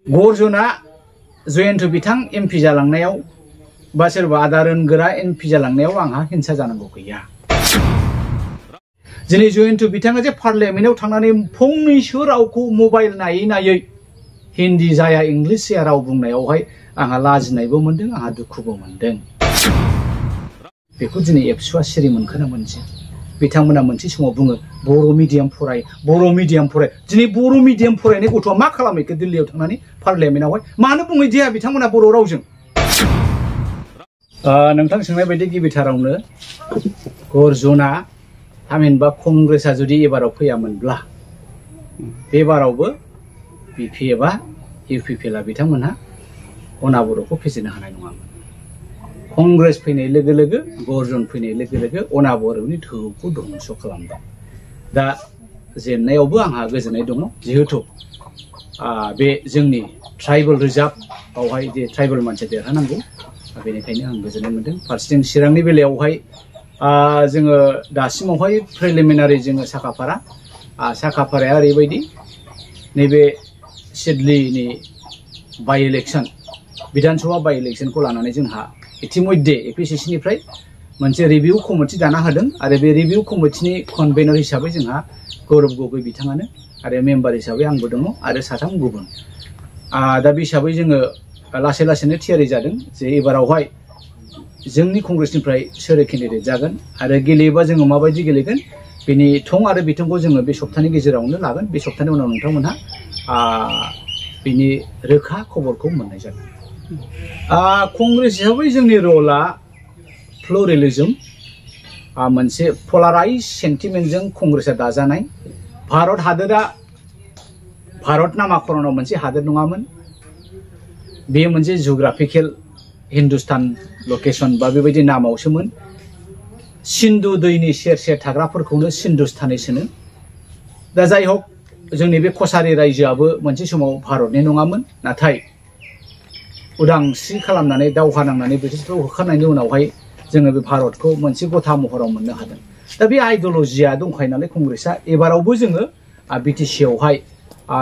गर्जना जयन्त बिथां एमपि जालांनायाव बा सोरबा आदारनगोरा एमपि जालांनायाव आंहा हिंसा जानांगौ गैया। दिनै जयन्त बिथाङा जे पार्लियामेन्टआव थांनानै फंनैसो रावखौ मबाइल नायै नायै हिन्दी जाया इंलिश जाया राव बुंनायावहाय आंहा लाजिनायबो मोनदों, आंहा दुखुबो मोनदों। बेखौ दिनै एबसुआ सिरि मोनखोना मोनसै। बिथांमोना मोनसे समाव बुङो बर' मिडियाम फराय, बर' मिडियाम फराय। दिनै बर' मिडियाम फरायनाय गथ'आ मा खालामैखो दिल्लीयाव थांनानै पार्लियामेन्टआवहाय मानो बुङै दिया बिथांमोना बर' रावजों। नोंथां सोंनाय बायदि गिबिथारावनो गर्जना थामहिनबा कंग्रेसआ जुदि एबाराव फैयामोनब्ला बे बारावबो बिपि एबा इउपिपिएलआ बिथांमोनहा अनाबर'खौ फेजेननो हानाय नङामोन। कंग्रेस फैनाय लोगो लोगो गर्जन फैनाय लोगो लोगो अनाबर'नि धोखौ धंस खालामदों। दा जेननायावबो आंहा गोजोननाय दङ, जिहेतु बे जोंनि ट्राइबेल रिजार्भआवहाय जे ट्राइबेल मानसि देरहानांगौ, बेनिखायनो आं गोजोननाय मोनदों। फारसेथिं चिरांनि बेलायावहाय जोङो दासिमावहाय प्रिलिमिनारि जोङो साखाफाराया ओरैबायदि नैबे सिडलीनि बाइ इलेक्शन विधानसभा बाइ इलेक्शनखौ लानानै जोंहा इतिमध्ये एपिसिसिनिफ्राय मोनसे रिभिउ कमिटि दाना होदों आरो बे रिभिउ कमिटिनि कनभेनर हिसाबै जोंहा गौरब गगৈ बिथाङानो आरो मेम्बार हिसाबै आंबो दङ आरो साथाम गुबुन। दा बे हिसाबै जोङो लासै लासैनो थियारि जादों जे एबारावहाय जोंनि कंग्रेसनिफ्राय सोर केन्डिडेट जागोन आरो गेलेयोबा जोङो माबायदि गेलेगोन बेनि थं आरो बिथंखौ जोङो बे सप्तानि गेजेरावनो लागोन। बे सप्तानि उनाव नोंथांमोनहा बिनि रोखा खबरखौ मोननाय जागोन। कंग्रेस हिसाबै जोंनि रला प्लुरेलिजम, मोनसे पलाराइज सेन्टिमेन्टजों कंग्रेसआ दाजानाय। भारत हादोरा भारत नामाकरणाव मोनसे हादोर नङामोन, बेयो मोनसे जिअग्राफिकेल हिन्दुस्तान लकेसन बा बेबायदि नामावसोमोन। सिन्धु दैनि सेर सेर थाग्राफोरखौनो सिन्धुस्तानीसोनो। दा जाय हक जोंनि बे कसारि रायजोआबो मोनसे समाव भारतनि नङामोन, नाथाय उदांस्रि खालामनानै दावहा नांनानै ब्रिटिशफोरखौ होखारनायनि उनावहाय जोङो बे भारतखौ मोनसे गथा महराव मोननो हादों। दा बे आइडियलजिया दंखायो नालाय कंग्रेसआ एबारावबो जोङो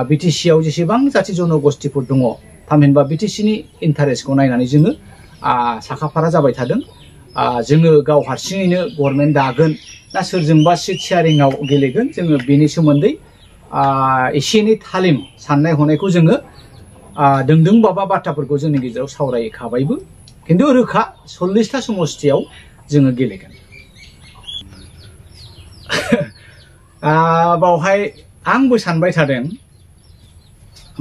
बिटिसिआव जेसेबां जाथि जनगोष्ठीफोर दङ थामहिनबा बिटिसिनि इन्टारेस्टखौ नायनानै जोङो साखाफारा जाबाय थादों। जोङो गाव हारसिङैनो गभर्नमेन्ट दागोन ना सोरजोंबा सिट शेयारिंआव गेलेगोन, जोङो बेनि सोमोन्दै एसे एनै थालिम साननाय हनायखौ जोङो दोंदों बाबा बाथ्राफोरखौ जोंनि गेजेराव सावरायखाबायबो, खिन्थु रोखा 40टा समष्टियाव जोङो गेलेगोन। बावहाय आंबो सानबाय थादों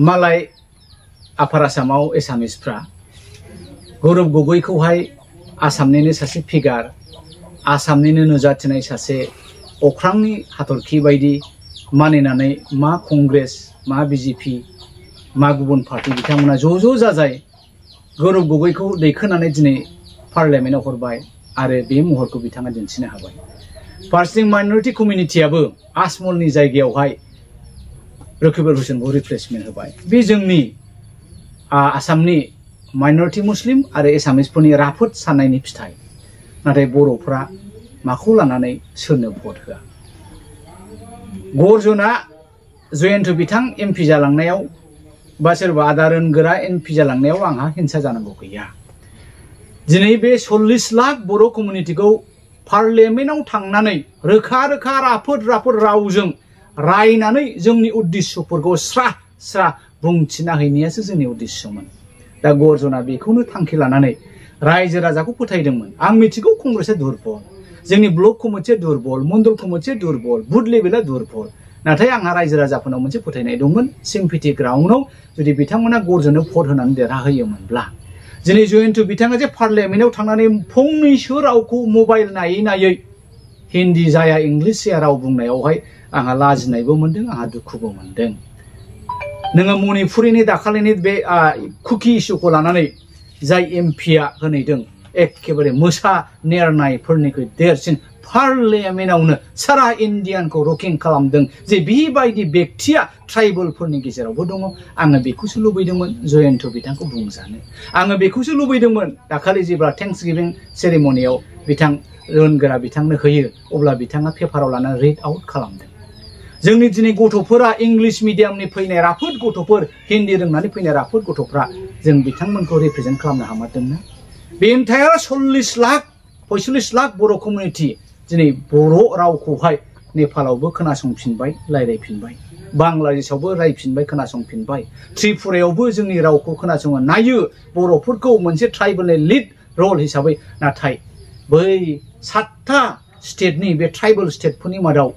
मालाय आफार आसामाव एसामिसफ्रा गौरब गगैखौहाय आसामनिनो सासे फिगार, आसामनिनो नुजाथिनाय सासे अख्रांनि हाथरखि बायदि मानिनानै मा कंग्रेस मा बिजेपि मा गुबुन पार्टी बिथांमोना ज' जाजाय गौरब गगैखौ दैखोनानै दिनै पार्लियामेन्टआव हरबाय आरो बे महरखौ बिथाङा दिन्थिनो हाबाय। फारसेथिं माइनरिटि कमिउनिटियाबो आजमलनि जायगायावहाय रकिबुल हुसैनखौ रिप्लेसमेन्ट होबाय। बे जोंनि आसामनि माइनरिटि मुस्लिम आरो एसामिसफोरनि राफोद साननायनि फिथाइ। नाथाय बर'फ्रा माखौ लानानै सोरनो भट होआ? गर्जना जयन्त बिथां एमपि जालांनायाव बा सोरबा आदारनगोरा एमपि जालांनायाव आंहा हिंसा जानांगौ गैया। दिनै बे 40 लाख बर' कमिउनिटिखौ पार्लियामेन्टआव थांनानै रोखा रोखा राफोद रावजों रायनानै जोंनि उद्देश्यफोरखौ स्रा बुंथिना हैनायासो जोंनि उद्देश्यमोन। दा गर्जना बेखौनो थांखि लानानै रायजो राजाखौ फोथायदोंमोन। आं मिथिगौ कंग्रेसआ दुरबल, जोंनि ब्लक कमिटिया दुरबल, मण्डल कमिटिया दुरबल, बुथ लेभेला दुरबल। नाथाय आंहा रायजो राजाफोरनाव मोनसे फोथायनाय दंमोन, सिम्पेथि ग्राउन्डआव जुदि बिथांमोना गर्जननो भट होनानै देरहाहोयोमोनब्ला दिनै जयन्त बिथाङा जे पार्लियामेन्टआव थांनानै फंनैसो रावखौ मबाइल नायै नायै हिन्दी जाया इंलिश जाया राव बुंनायावहाय आंहा लाजिनायबो मोनदों, आंहा दुखुबो मोनदों। नोङो मणिपुरिनि दाखालिनि बे कुकि इस्युखौ लानानै जाय एमपिआ होनैदों एखेबारे मोसा नेरनायफोरनिख्रुइ देरसिन पार्लियामेन्टआवनो सारा इन्डियानखौ रकिं खालामदों जे बेबायदि बेक्तिया ट्राइबेलफोरनि गेजेरावबो दङ। आङो बेखौसो लुबैदोंमोन जयन्त बिथांखौ बुंजानो। आङो बेखौसो लुबैदोंमोन दाखालि जेब्ला थेंक्स गिभिं सेरेमनियाव बिथां रोनगोरा बिथांनो होयो अब्ला बिथाङा पेपाराव लानानै रिड आउट खालामदों जोंनि दिनै गथ'फोरा इंलिश मिडियामनि फैनाय राफोद गथ'फोर हिन्दी रोंनानै फैनाय राफोद गथ'फ्रा जों बिथांमोनखौ रिप्रेजेन्ट खालामनो हामारदोंना बे एन्टायार 45 लाख बर' कमिउनिटि दिनै बर' रावखौहाय नेपालावबो खोनासंफिनबाय रायलायफिनबाय बांलादेशआवबो रायफिनबाय खोनासंफिनबाय त्रिपुरायावबो जोंनि रावखौ खोनासङो नायो बर'फोरखौ मोनसे ट्राइबेलनि लिड रल हिसाबै नाथाय बै 7टा स्टेटनि बे ट्राइबेल स्टेटफोरनि मादाव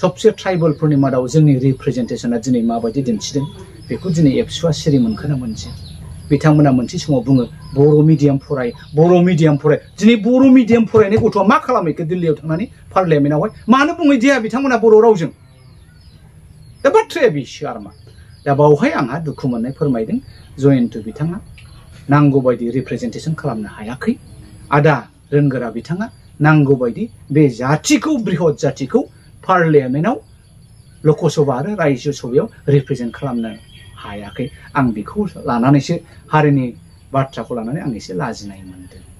सबसे ट्राइबेलफोरनि मादाव जोंनि रिप्रेजेन्टेशना दिनै माबायदि दिन्थिदों बेखौ दिनै एबसुआ सिरि मोनखोना मोनसे बिथांमोना मोनसे समाव बुङो बर' मिडियाम फराय दिनै बर' मिडियाम फरायनाय गथ'आ मा खालामैखो दिल्लीयाव थांनानै पार्लियामेन्टआवहाय मानो बुङैदिया बिथांमोना बर' रावजों दा बाथ्राया बिसो आरमा दा बावहाय आंहा दुखु मोननाय फोरमायदों जयन्तु बिथाङा नांगौ बायदि रिप्रेजेन्टेशन खालामनो हायाखै आदा रोनगोरा बिथाङा नांगौ बायदि बे जाथिखौ बृहत जाथिखौ पार्लियामेन्टआव लकसभा आरो रायजो सभायाव रिप्रेजेन्ट खालामनो हायाखै आं बेखौ लानानैसो हारिनि बाथ्राखौ लानानै आं एसे लाजिनाय मोनदों।